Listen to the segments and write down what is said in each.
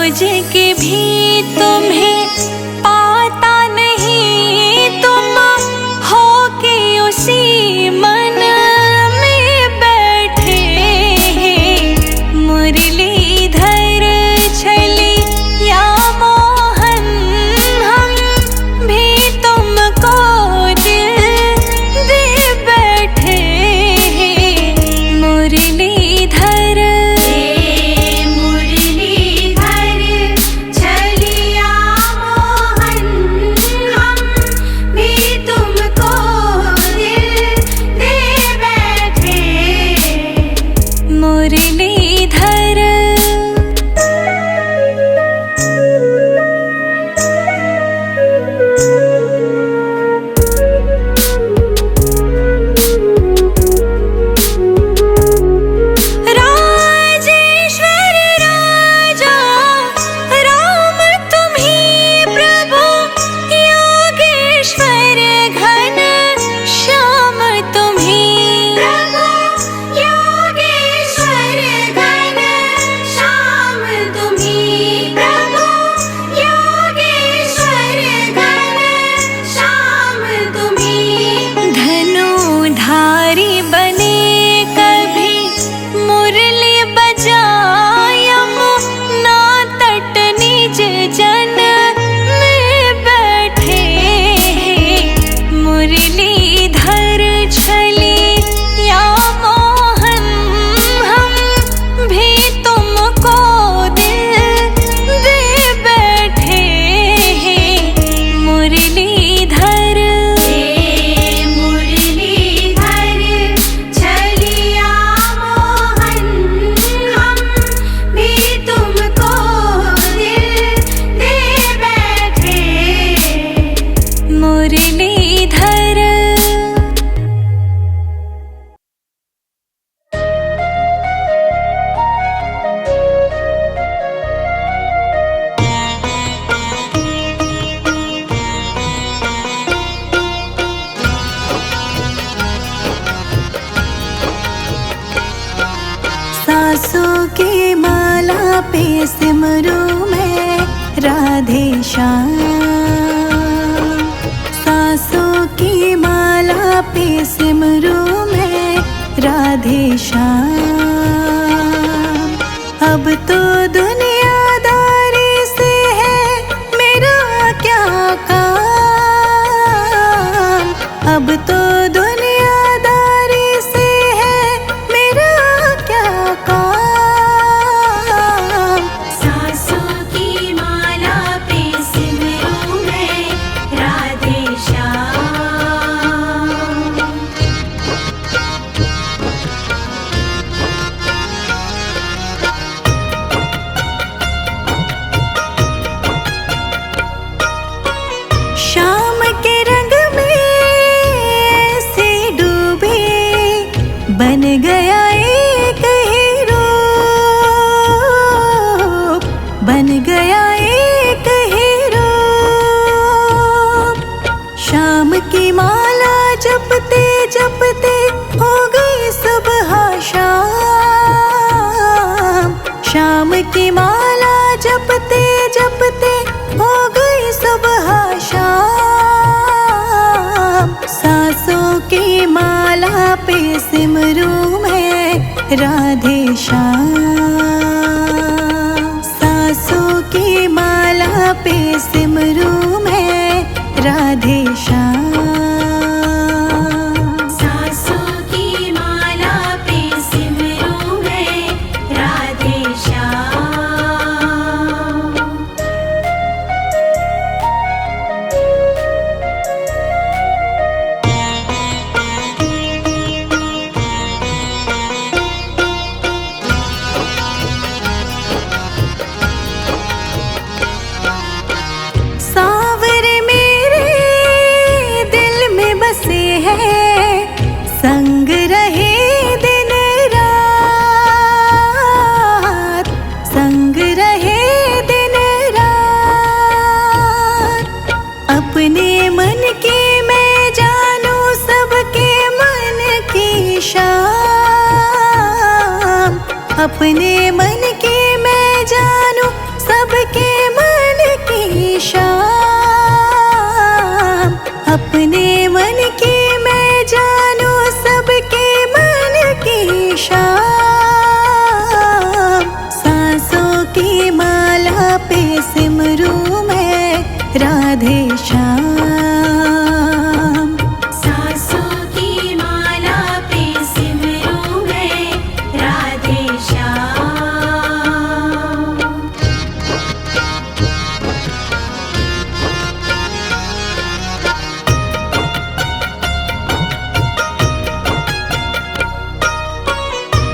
खोज के भी तुम्हें पाता नहीं, तुम हो के उसी मन में बैठे। मुरलीधर छली या मोहन, हम भी तुमको दिल दे बैठे। मुरलीधर सासों की माला पे सिमरू मैं राधे श्याम। सासों की माला पे सिमरू मैं राधे श्याम। अब तो दुनियादारी से है मेरा क्या काम। अब तो दुनियादारी से है मेरा क्या काम। सासों की माला पे सिमरू मैं राधे श्याम। शाम के रंग में से डूबे बन गया एक हीरो। बन गया एक हीरो। शाम की माला जपते जपते हो गई सुबह शाम। शाम की माला जपते जपते हो गई सुबह शाम। सासों की माला पे सिमरू मैं राधे श्याम। सासों की माला पे सिमरू मैं राधे श्याम। सासों की माला पे सिमरू मैं राधे श्याम। सावरे मेरे दिल में बसे हैं, संग रहे दिन रात। संग रहे दिन रात। अपने मन की मैं जानू सबके मन की शाम। अपने मन की मैं जानू सब पे सिमरू मैं राधे श्याम। सासों की माला पे सिमरूं मैं राधे श्याम।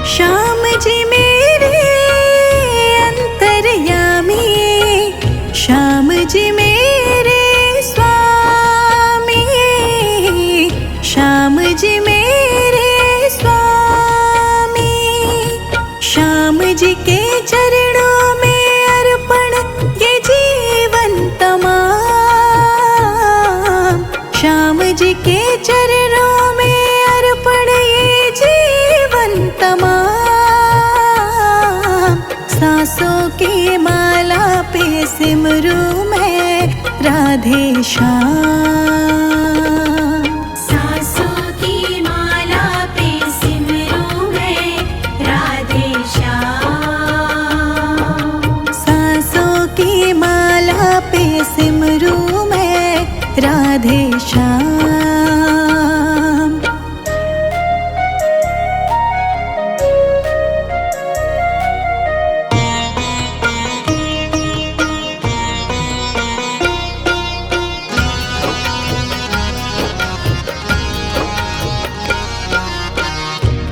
श्याम जी मेरे अंतर्यामी, श्याम जी मेरे स्वामी, श्याम जी मेरे स्वामी। श्याम जी के चरणों में अर्पण ये जीवन तमाम, श्याम जी के चरणों में अर्पण ये जीवन तमाम। सांसों की माला पे सिमरू मैं राधे श्याम। सासों की माला पे सिमरूं मैं राधे श्याम। सांसों की माला पे सिमरू मैं राधे श्याम।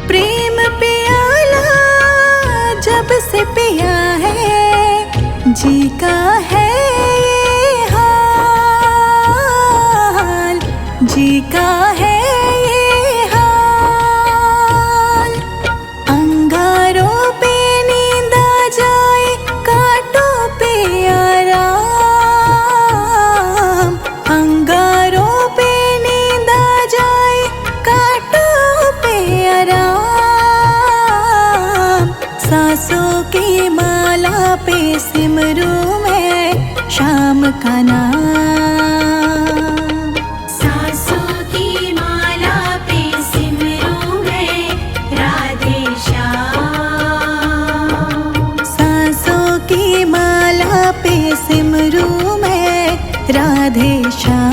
प्रेम प्याला जब से पिया है, जी का है ये हाल, जी का है ये हाल। अंगारों पे नींद आ जाए, कांटों पे आराम, अंगारों पे नींद आ जाए, कांटों पे आराम। सांसों की माला पे सिमरू मैं श्याम का नाम। सासों की माला पे सिमरूं मैं राधे श्याम। सांसों की माला पे सिमरू मैं राधे श्याम।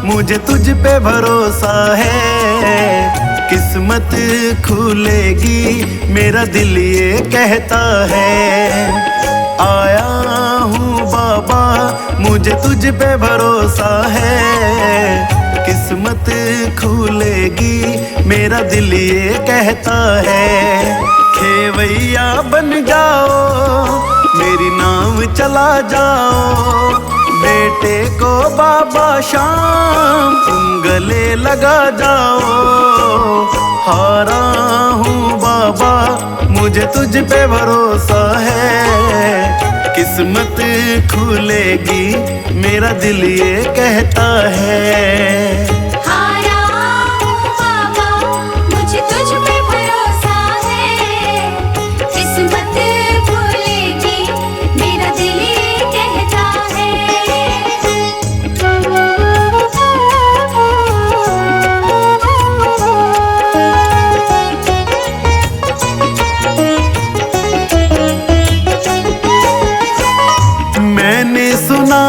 मुझे तुझ पे भरोसा है। किस्मत खुलेगी मेरा दिल ये कहता है। आया हूँ बाबा मुझे तुझ पे भरोसा है। किस्मत खुलेगी मेरा दिल ये कहता है। खेवैया बन जाओ मेरी नाव चला जाओ। बेटे को बाबा शाम तुम गले लगा जाओ। हारा हूँ बाबा मुझे तुझ पे भरोसा है। किस्मत खुलेगी मेरा दिल ये कहता है। हारा हूँ बाबा मुझे तुझ पे भरोसा है। किस्मत खुलेगी मेरा दिल ये कहता मैंने सुना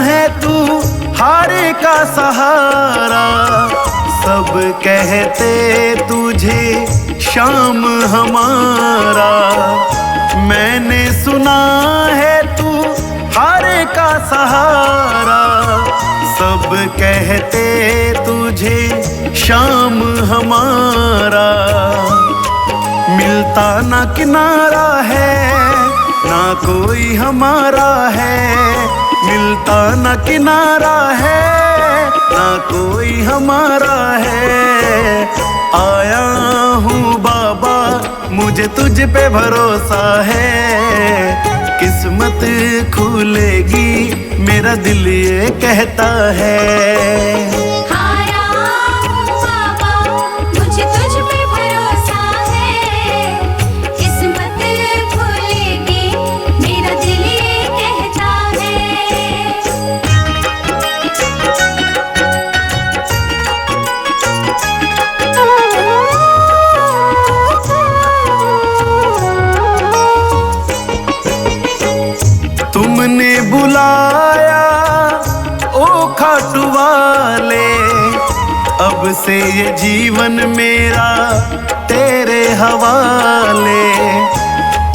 है तू हारे का सहारा। सब कहते तुझे शाम हमारा। मैंने सुना है तू हारे का सहारा। सब कहते तुझे शाम हमारा। मिलता ना किनारा है ना कोई हमारा है। मिलता ना किनारा है ना कोई हमारा है। आया हूँ बाबा मुझे तुझ पे भरोसा है। किस्मत खुलेगी मेरा दिल ये कहता है। हारा हूँ बाबा मुझे तुझ पे भरोसा है। किस्मत खुलेगी मेरा दिल ये कहता तुमने बुलाया ओ खाटू वाले। अब से ये जीवन मेरा तेरे हवाले।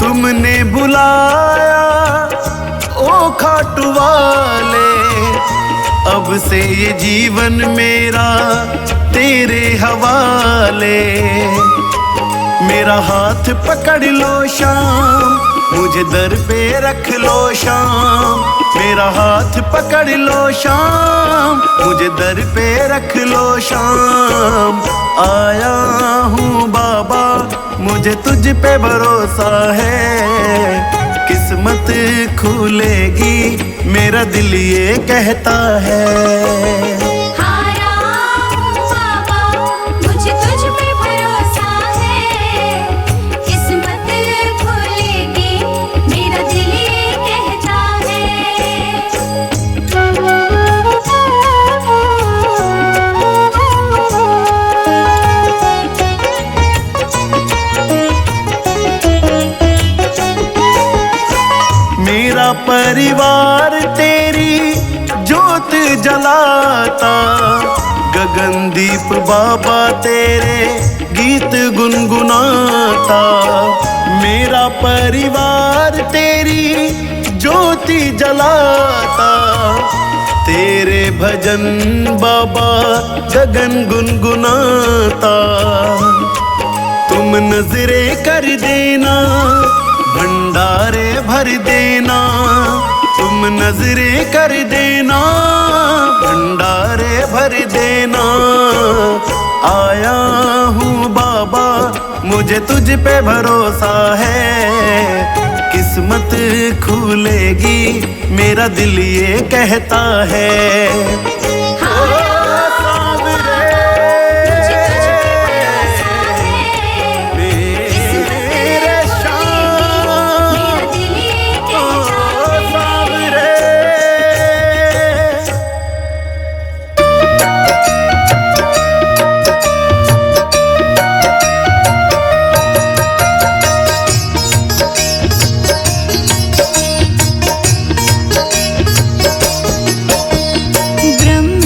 तुमने बुलाया ओ खाटू वाले। अब से ये जीवन मेरा तेरे हवाले। मेरा हाथ पकड़ लो शाम मुझे दर पे रख लो शाम। मेरा हाथ पकड़ लो शाम मुझे दर पे रख लो शाम। आया हूँ बाबा मुझे तुझ पे भरोसा है। किस्मत खुलेगी मेरा दिल ये कहता है। हारा हूँ बाबा मुझे तुझ पे भरोसा है। किस्मत खुलेगी मेरा दिल ये कहता मेरा परिवार तेरी जोत जलाता। गगनदीप बाबा तेरे गीत गुनगुनाता। मेरा परिवार तेरी ज्योति जलाता। तेरे भजन बाबा गगन गुनगुनाता। तुम नजरे कर देना भंडारे भर देना। तुम नजरे कर देना भंडारे भर देना। आया हूँ बाबा मुझे तुझ पे भरोसा है। किस्मत खुलेगी मेरा दिल ये कहता है। ब्रह्म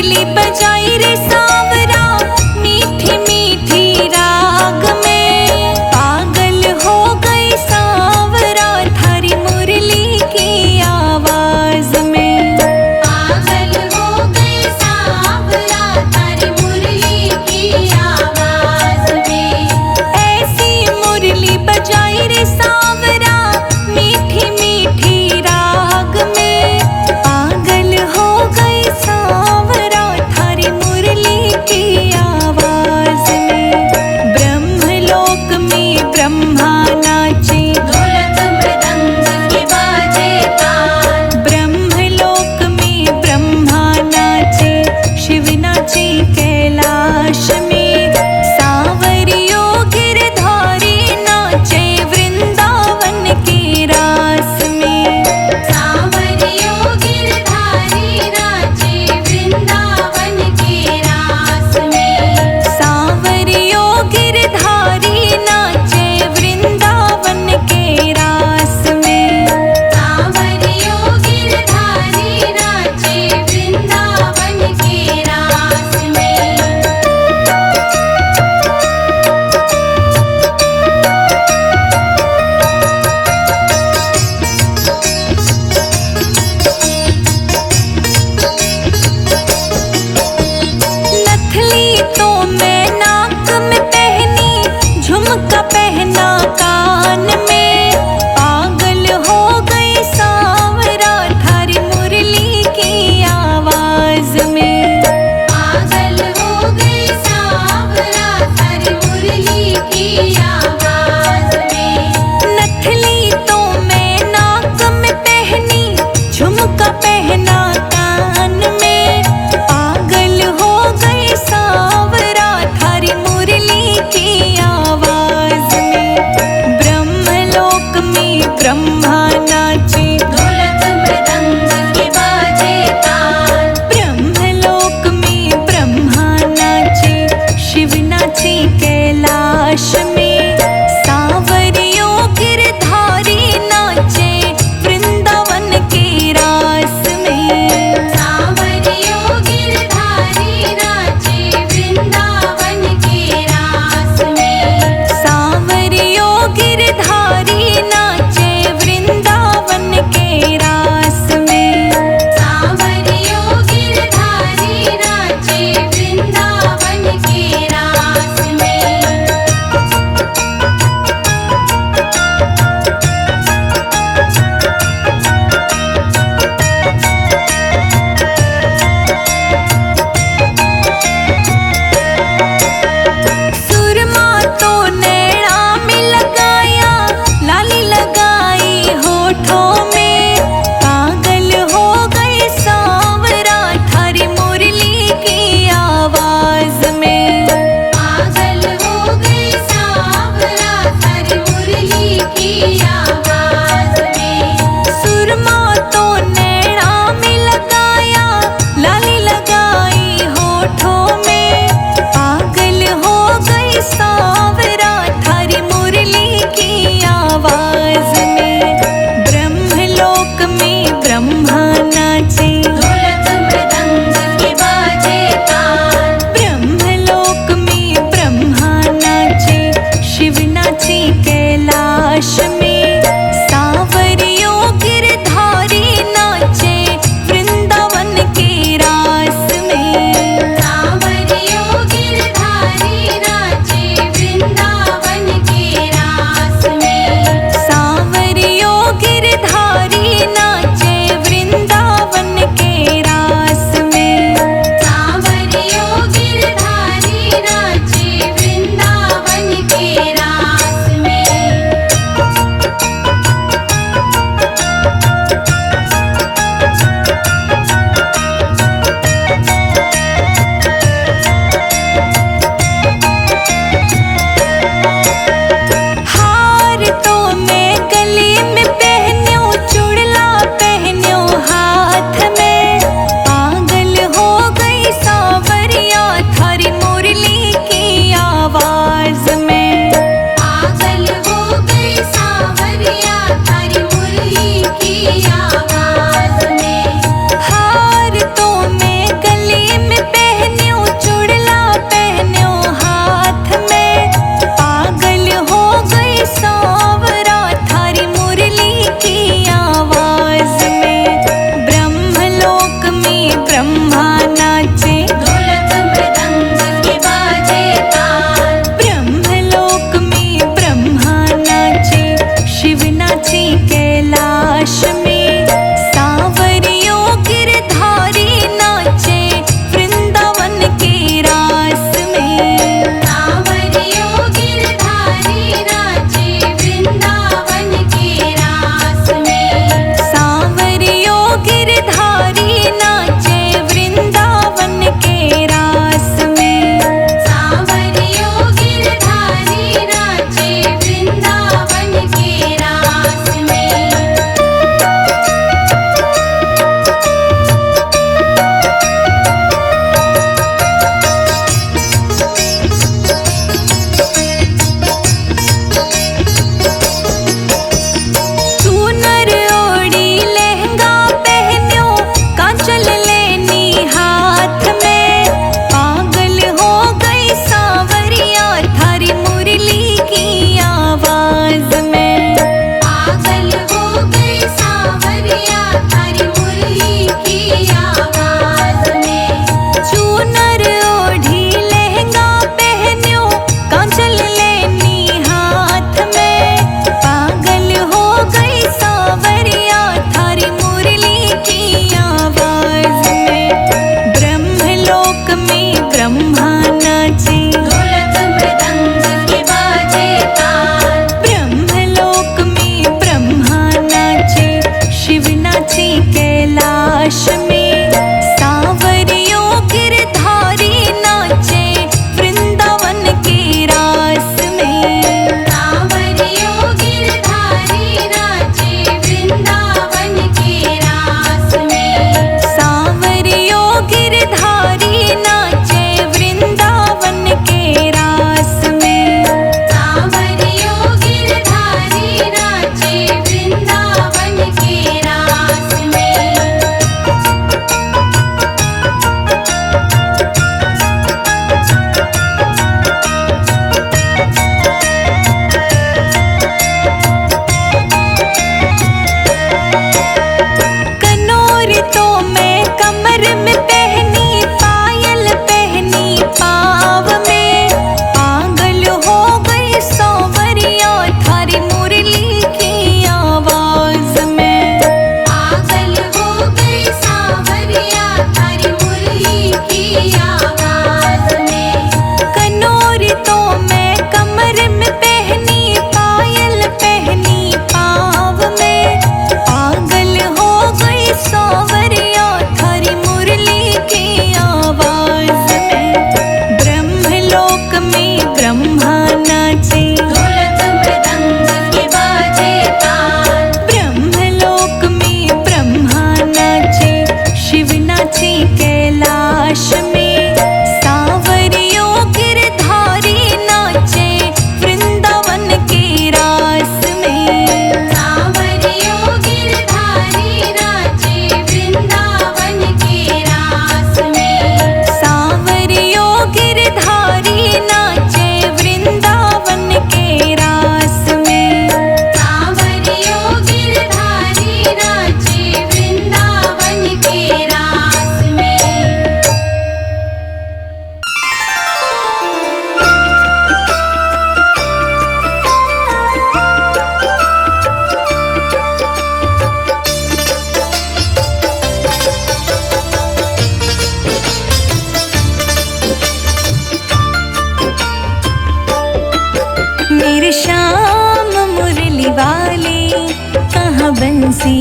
मुरली बजाई रे सांवरा मीठी मीठी राग में। पागल हो गई सांवरा थारी मुरली की आवाज में। पागल हो गई सांवरा तारी मुरली की आवाज में। ऐसी मुरली बजाई रे सांवरा मीठी मीठी राग में। पागल हो गई सांवरा थारी मुरली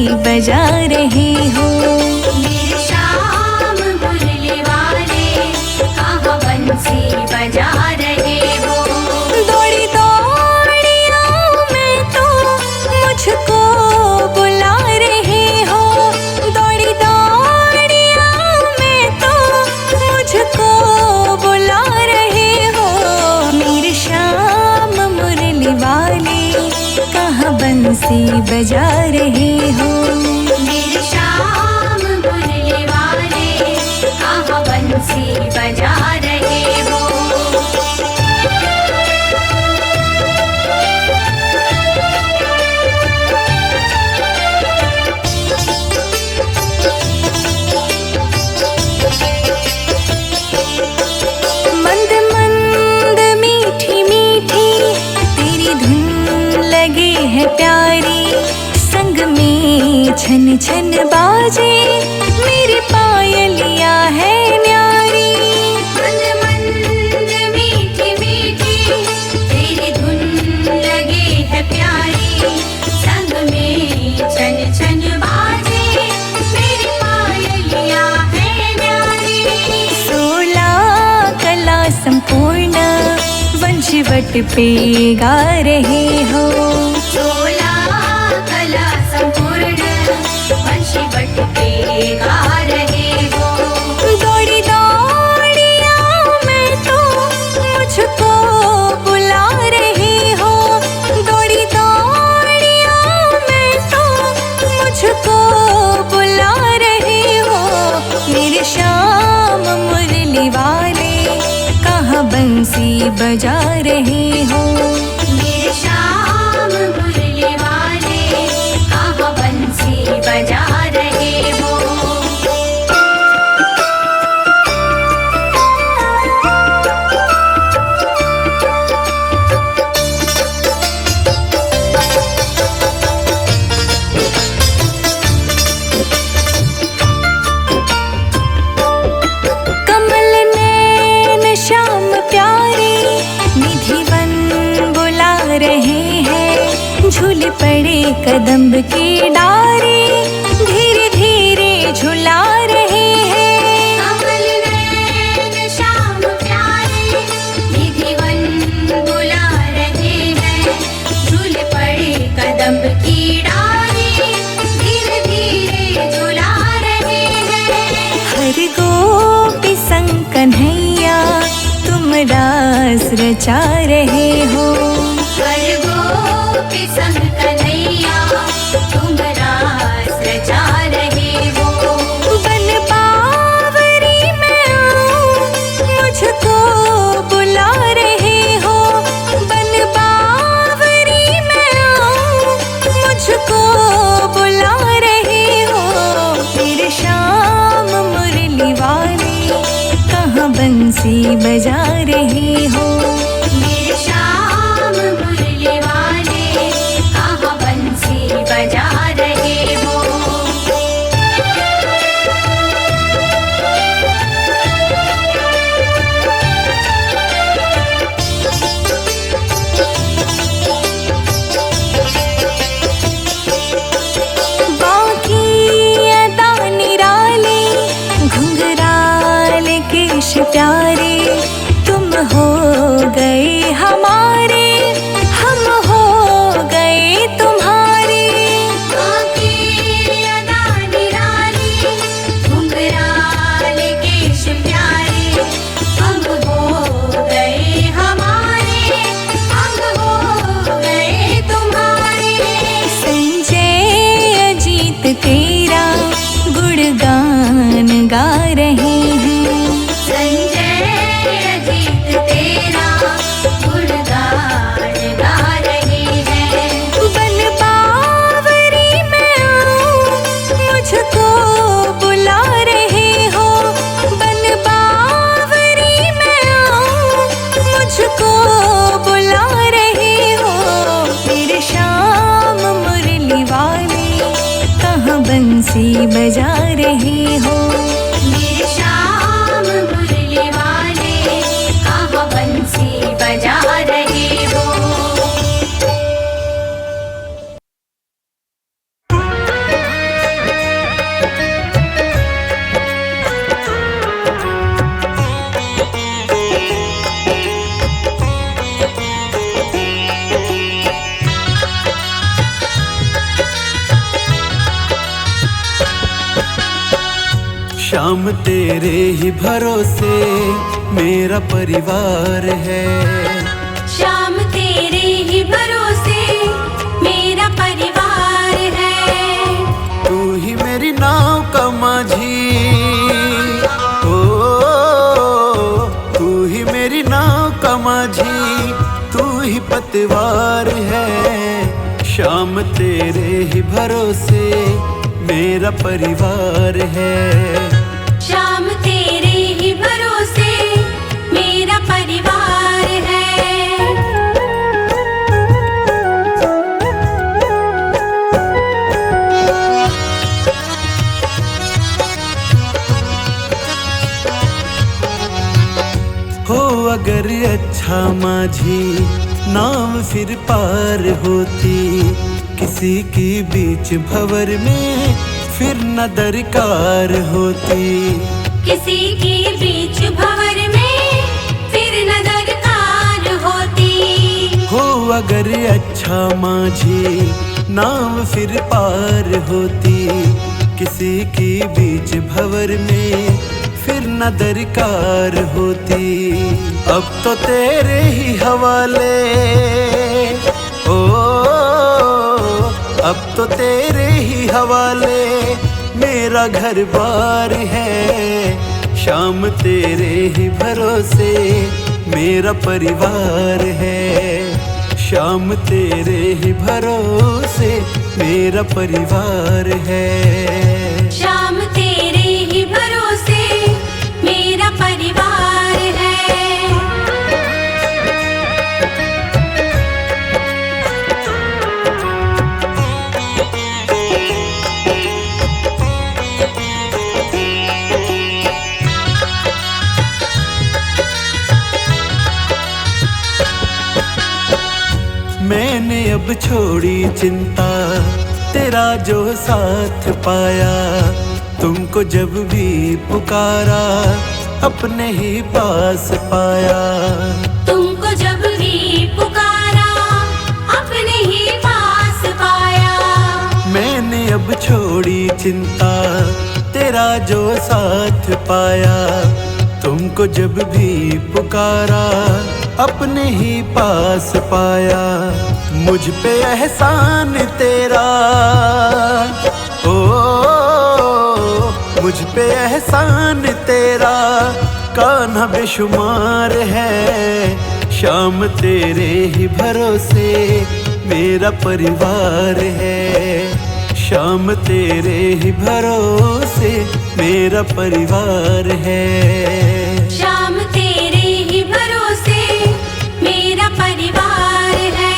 बजा रहे हो। मेरे श्याम मुरली वाले कहाँ बंसी बजा रहे हो। दौड़ी दौड़ी आऊं मैं तो मुझको बुला रहे हो। दौड़ी दौड़ी आऊं मैं तो मुझको बुला रहे हो। मेरे श्याम मुरली वाले कहाँ बंसी बजा रहे हो। मेरे श्याम मुरली वाले कहाँ बंसी बजा रहे हो। मंद मंद मीठी मीठी तेरी धुन लगे है प्यारी। संग में छन छन बाजे मेरी पायलिया है न्यारी। मंद मंद मीठी मीठी तेरी धुन लगे है प्यारी। संग में छन छन बाजे मेरी पायलिया है न्यारी। 16 कला संपूर्ण वंशवट पे गा रहे हो। 16 कला संपूर्ण वंशीवट पे गा रहे हो। दौड़ी दौड़ी आऊं मैं तो मुझको बुला रहे हो। दौड़ी दौड़ी आऊं मैं तो मुझको बुला रहे हो। मेरे श्याम मुरली वाले कहाँ बंसी बजा रहे हो। मेरे श्याम मुरली वाले कहाँ बंसी बजा रहे हो। कमल नैन श्याम प्यारे निधिवन बुला रहे हैं। झूल पड़े कदम्ब के डारे धीरे धीरे झुला रहे हैं। कमल नैन श्याम प्यारे निधिवन बुला रहे हैं। झूल पड़े कदम्ब की डाली धीरे धीरे झुला रहे हैं। हर गोपी संग कन्हैया तुम रास रचा रहे हो। हर गोपी संग कन्हैया तुम रास रचा रहे हो। बन बावरी में आऊं मुझको बुला रहे हो। बन बावरी में आऊं मुझको बुला रहे हो। मेरे श्याम मुरली वाले कहाँ बंसी बजा रहे हो। मेरे श्याम मुरली वाले कहाँ बंसी बजा रहे हो। बाकी अदा निराले घुंघराल केश प्यारे तुम हो गए हमारे हम हो गए तुम्हारे। बाकी अदा निराली घुंघराल केश प्यारे हम हो गए हमारे हम हो गए तुम्हारे। संजय अजीत तेरा गुणगान गा रहे हैं। संजय शाम तेरे ही भरोसे मेरा परिवार है। श्याम तेरे ही भरोसे मेरा परिवार है। तू ही मेरी नाव का माझी, ओ तू ही मेरी नाव का माझी, तू ही पतवार है। शाम तेरे ही भरोसे मेरा परिवार है। श्याम तेरे ही भरोसे मेरा परिवार है। हो अगर अच्छा माझी नाव फिर पार होती, किसी की बीच भंवर में फिर न दरकार होती। किसी की बीच भंवर में फिर न दरकार होती। हो अगर अच्छा माझी नाव फिर पार होती, किसी की बीच भंवर में फिर न दरकार होती। अब तो तेरे ही हवाले, ओ अब तो तेरे ही हवाले मेरा घर बार है। शाम तेरे ही भरोसे मेरा परिवार है। शाम तेरे ही भरोसे मेरा परिवार है। श्याम तेरे ही भरोसे मेरा परिवार है। मैंने अब छोड़ी चिंता, तेरा जो साथ पाया। तुमको जब भी पुकारा अपने ही पास पाया। तुमको जब भी पुकारा अपने ही पास पाया। मैंने अब छोड़ी चिंता, तेरा जो साथ पाया। तुमको जब भी पुकारा अपने ही पास पाया। मुझ पे एहसान तेरा, ओ मुझ पे एहसान तेरा कान्हा बेशुमार है। शाम तेरे ही भरोसे मेरा परिवार है। शाम तेरे ही भरोसे मेरा परिवार है। श्याम तेरे ही भरोसे मेरा परिवार है।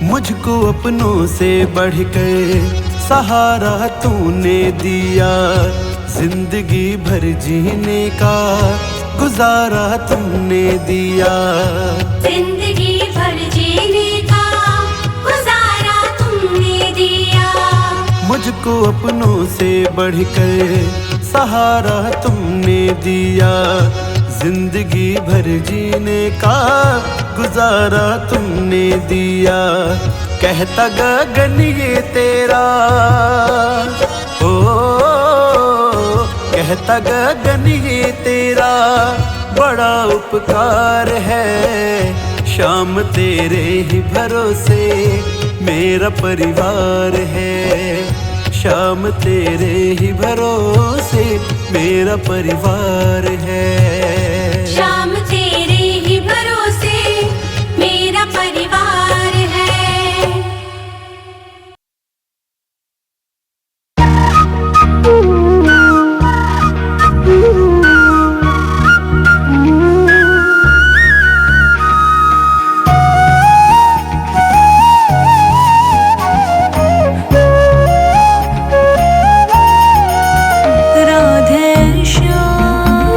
मुझको अपनों से बढ़कर सहारा तूने दिया। जिंदगी भर जीने का गुजारा तुमने दिया। जिंदगी भर जीने का गुजारा तुमने दिया। मुझको अपनों से बढ़कर सहारा तुमने दिया। जिंदगी भर जीने का गुजारा तुमने दिया। कहता गगन ये तेरा, ओ कहता गगन ये तेरा बड़ा उपकार है। शाम तेरे ही भरोसे मेरा परिवार है। शाम तेरे ही भरोसे मेरा परिवार है। श्याम तेरे ही भरोसे मेरा परिवार है। राधे श्याम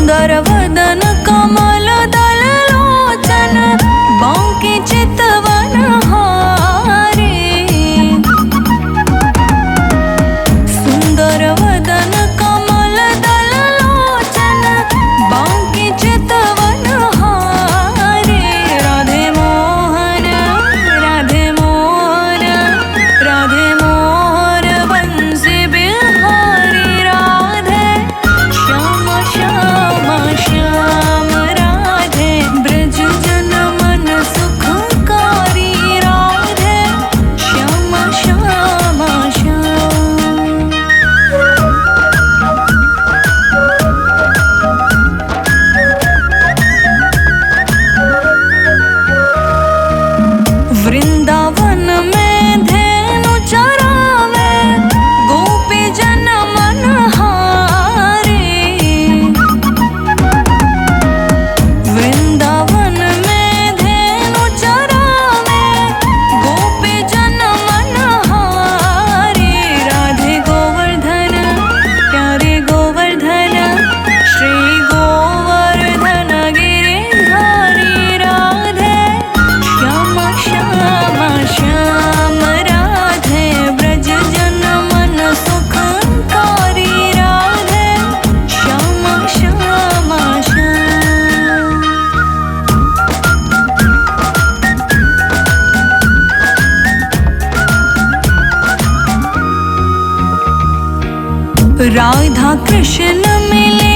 सुंदर वदन कमल दल लोचन बांके चितवन हारे। सुंदर वदन कमल दल लोचन बांके चितवन हारे। राधे मोहन राधे मोहन राधे मोहन बंसी बिहारी। राधे श्याम श्याम श्याम राधे ब्रज जन मन सुखकारी। राधे श्याम श्याम श्याम। वृंदावन में धेनु चरावे गोपी जन मन हारे। वृंदावन में धेनु चरावे गोपी जन मन हारे। राधे गोवर्धन प्यारे गोवर्धन श्री गोवर्धन गिरिधारी। राधे श्याम श्याम श्याम राधे ब्रज जन मन सुखकारी। राधे श्याम श्याम श्याम। राधा कृष्ण मिले